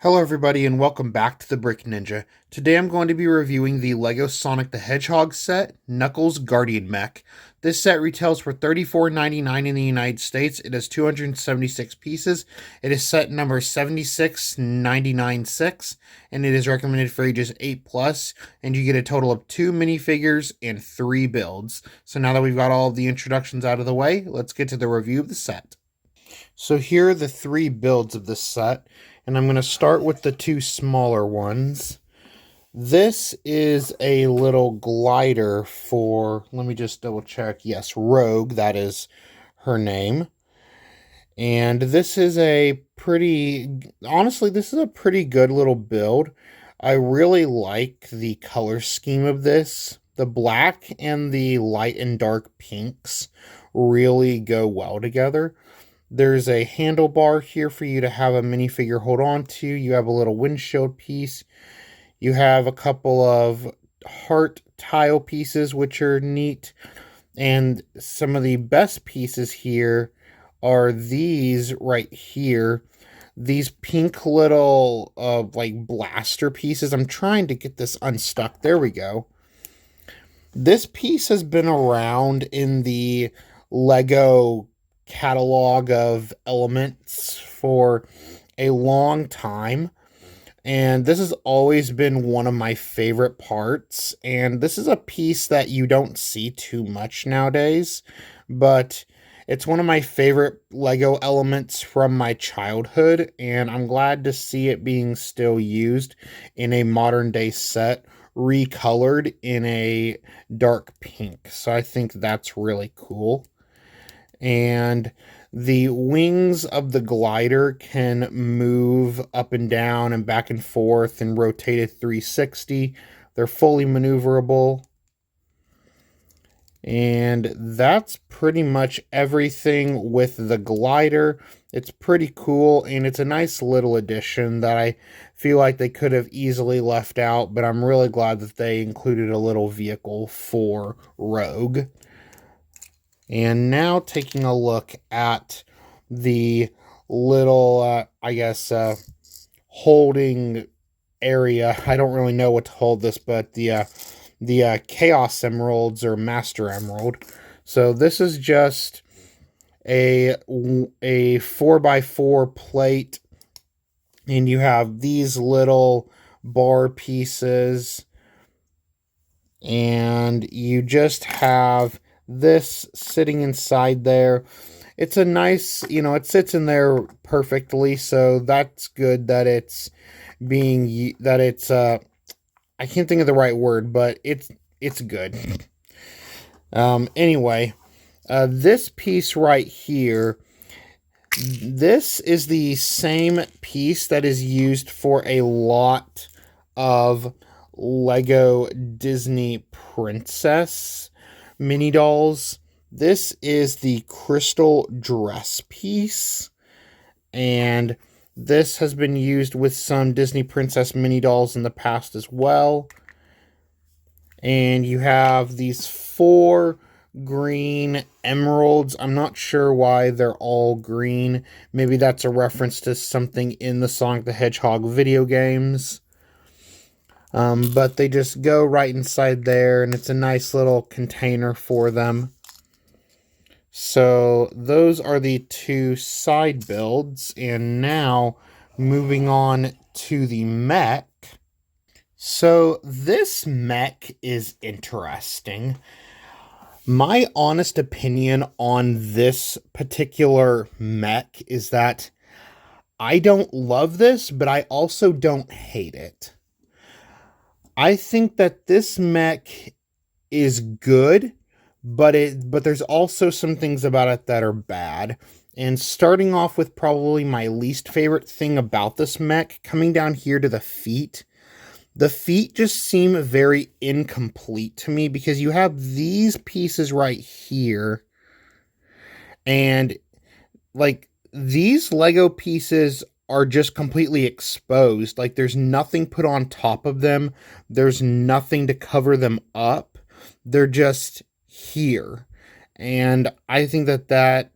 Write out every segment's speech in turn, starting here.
Hello everybody and welcome back to the Brick Ninja. Today I'm going to be reviewing the LEGO Sonic the Hedgehog set, Knuckles Guardian Mech. This set retails for $34.99 in the United States. It has 276 pieces. It is set number 76996 and it is recommended for ages 8+, and you get a total of 2 minifigures and 3 builds. So now that we've got all of the introductions out of the way, let's get to the review of the set. So here are the 3 builds of this set, and I'm going to start with the 2 smaller ones. This is a little glider for, let me just double check, yes, Rogue, that is her name. And this is a honestly, this is a pretty good little build. I really like the color scheme of this. The black and the light and dark pinks really go well together. There's a handlebar here for you to have a minifigure hold on to. You have a little windshield piece. You have a couple of heart tile pieces, which are neat. And some of the best pieces here are these right here. These pink little like blaster pieces. I'm trying to get this unstuck. There we go. This piece has been around in the LEGO catalog of elements for a long time, and this has always been one of my favorite parts. And this is a piece that you don't see too much nowadays, but it's one of my favorite LEGO elements from my childhood, and I'm glad to see it being still used in a modern day set, recolored in a dark pink. So I think that's really cool. And the wings of the glider can move up and down and back and forth and rotate at 360. They're fully maneuverable. And that's pretty much everything with the glider. It's pretty cool, and it's a nice little addition that I feel like they could have easily left out, but I'm really glad that they included a little vehicle for Rogue. And now taking a look at the little, holding area. I don't really know what to hold this, but the Chaos Emeralds or Master Emerald. So this is just a 4x4 plate, and you have these little bar pieces, and you just have this sitting inside there. It's a nice, it sits in there perfectly, so that's good that it's I can't think of the right word, but it's good. Anyway, this piece right here, this is the same piece that is used for a lot of LEGO Disney Princess mini dolls. This is the crystal dress piece, and this has been used with some Disney Princess mini dolls in the past as well. And you have these 4 green emeralds. I'm not sure why they're all green. Maybe that's a reference to something in the Sonic the Hedgehog video games. But they just go right inside there, and it's a nice little container for them. So those are the 2 side builds, and now moving on to the mech. So this mech is interesting. My honest opinion on this particular mech is that I don't love this, but I also don't hate it. I think that this mech is good, but there's also some things about it that are bad. And starting off with probably my least favorite thing about this mech, coming down here to the feet. The feet just seem very incomplete to me, because you have these pieces right here, and like these Lego pieces are just completely exposed. Like there's nothing put on top of them. There's nothing to cover them up. They're just here. And I think that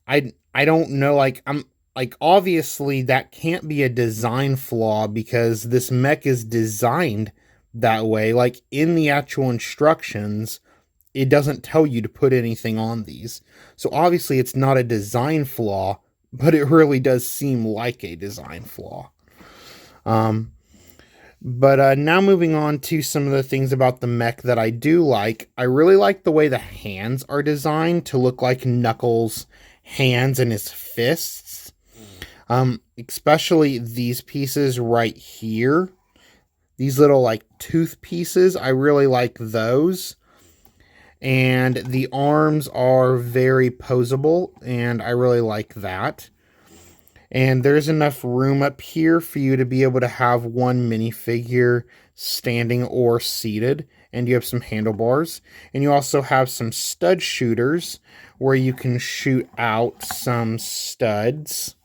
I don't know, like like, obviously that can't be a design flaw because this mech is designed that way. Like, in the actual instructions, it doesn't tell you to put anything on these. So obviously it's not a design flaw, but it really does seem like a design flaw. But now moving on to some of the things about the mech that I do like. I really like the way the hands are designed to look like Knuckles' hands and his fists. Especially these pieces right here. These little like tooth pieces, I really like those. And the arms are very posable, and I really like that. And there's enough room up here for you to be able to have one minifigure standing or seated. And you have some handlebars. And you also have some stud shooters where you can shoot out some studs.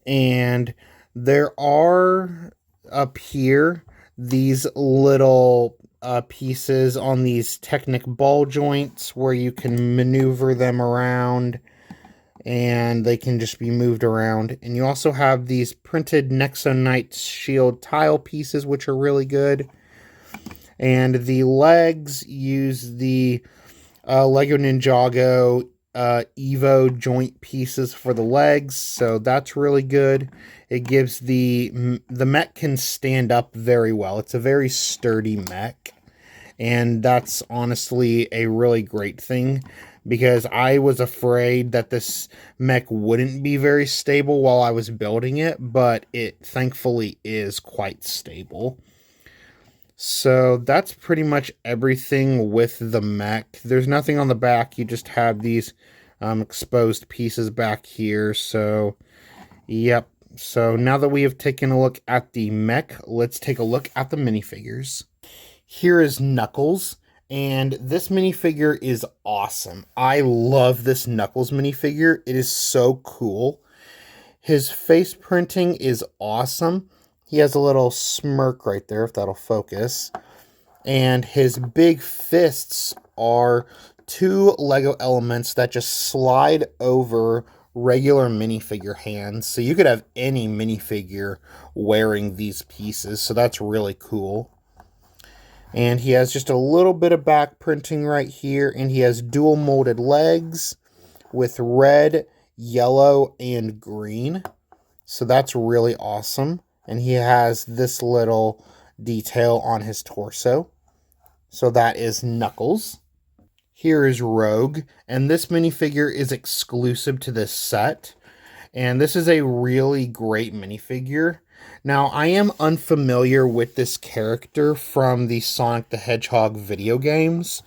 And there are up here these little pieces on these Technic ball joints where you can maneuver them around and they can just be moved around. And you also have these printed Nexonite shield tile pieces, which are really good. And the legs use the Lego Ninjago Evo joint pieces for the legs, so that's really good. It gives the mech can stand up very well. It's a very sturdy mech, and that's honestly a really great thing because I was afraid that this mech wouldn't be very stable while I was building it, but it thankfully is quite stable. So that's pretty much everything with the mech. There's nothing on the back. You just have these exposed pieces back here. So, yep. So now that we have taken a look at the mech, let's take a look at the minifigures. Here is Knuckles, and this minifigure is awesome. I love this Knuckles minifigure. It is so cool. His face printing is awesome. He has a little smirk right there, if that'll focus. And his big fists are two Lego elements that just slide over regular minifigure hands. So you could have any minifigure wearing these pieces. So that's really cool. And he has just a little bit of back printing right here. And he has dual molded legs with red, yellow, and green. So that's really awesome. And he has this little detail on his torso. So that is Knuckles. Here is Rogue. And this minifigure is exclusive to this set. And this is a really great minifigure. Now, I am unfamiliar with this character from the Sonic the Hedgehog video games.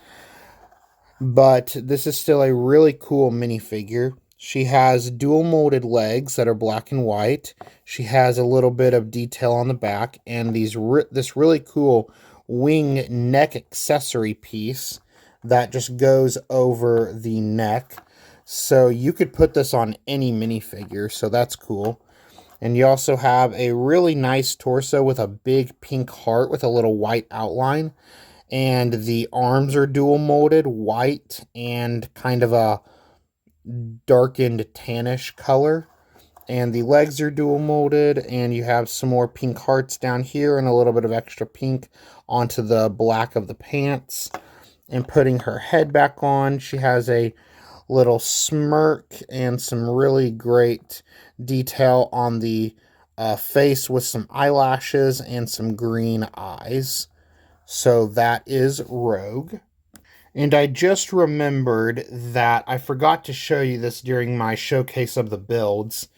But this is still a really cool minifigure. She has dual molded legs that are black and white. She has a little bit of detail on the back and this really cool wing neck accessory piece that just goes over the neck. So you could put this on any minifigure, so that's cool. And you also have a really nice torso with a big pink heart with a little white outline. And the arms are dual molded, white and kind of a darkened tannish color. And the legs are dual molded, and you have some more pink hearts down here and a little bit of extra pink onto the black of the pants. And putting her head back on, she has a little smirk and some really great detail on the face with some eyelashes and some green eyes. So that is Rogue. And I just remembered that I forgot to show you this during my showcase of the builds,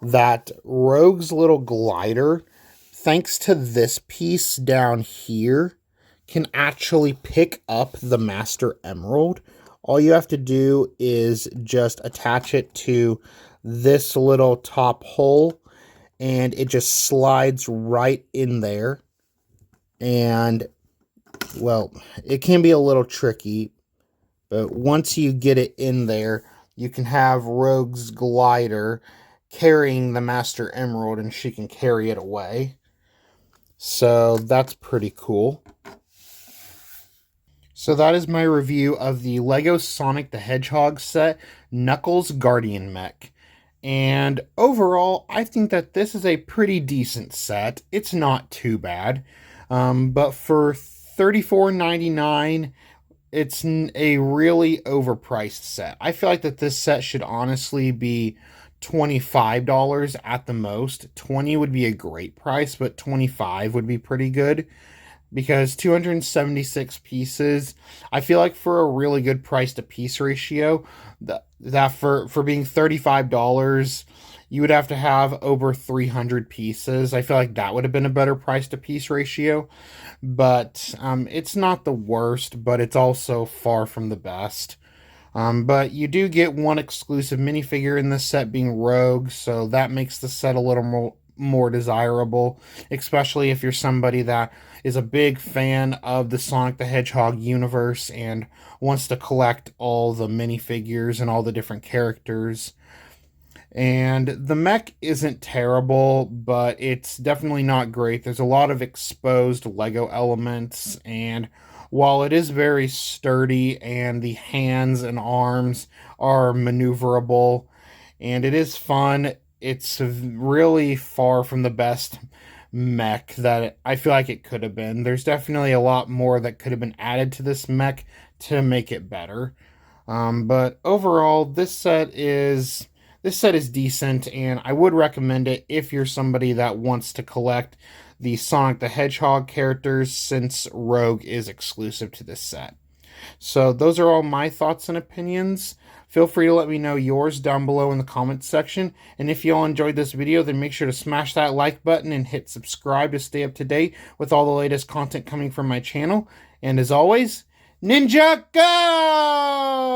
that Rogue's little glider, thanks to this piece down here, can actually pick up the Master Emerald. All you have to do is just attach it to this little top hole, and it just slides right in there. And well, it can be a little tricky, but once you get it in there, you can have Rogue's glider carrying the Master Emerald, and she can carry it away. So that's pretty cool. So that is my review of the Lego Sonic the Hedgehog set, Knuckles Guardian Mech. And overall, I think that this is a pretty decent set. It's not too bad. But for $34.99, it's a really overpriced set. I feel like that this set should honestly be $25 at the most. 20 would be a great price, but 25 would be pretty good because 276 pieces, I feel like for a really good price to piece ratio, that for being $35, you would have to have over 300 pieces. I feel like that would have been a better price to piece ratio, but it's not the worst, but it's also far from the best. But you do get one exclusive minifigure in this set being Rogue, so that makes the set a little more desirable, especially if you're somebody that is a big fan of the Sonic the Hedgehog universe and wants to collect all the minifigures and all the different characters. And the mech isn't terrible, but it's definitely not great. There's a lot of exposed Lego elements, and while it is very sturdy and the hands and arms are maneuverable and it is fun, it's really far from the best mech that I feel like it could have been. There's definitely a lot more that could have been added to this mech to make it better. But overall, this set is decent, and I would recommend it if you're somebody that wants to collect the Sonic the Hedgehog characters, since Rogue is exclusive to this set. So those are all my thoughts and opinions. Feel free to let me know yours down below in the comments section. And if you all enjoyed this video, then make sure to smash that like button and hit subscribe to stay up to date with all the latest content coming from my channel. And as always, Ninja Go!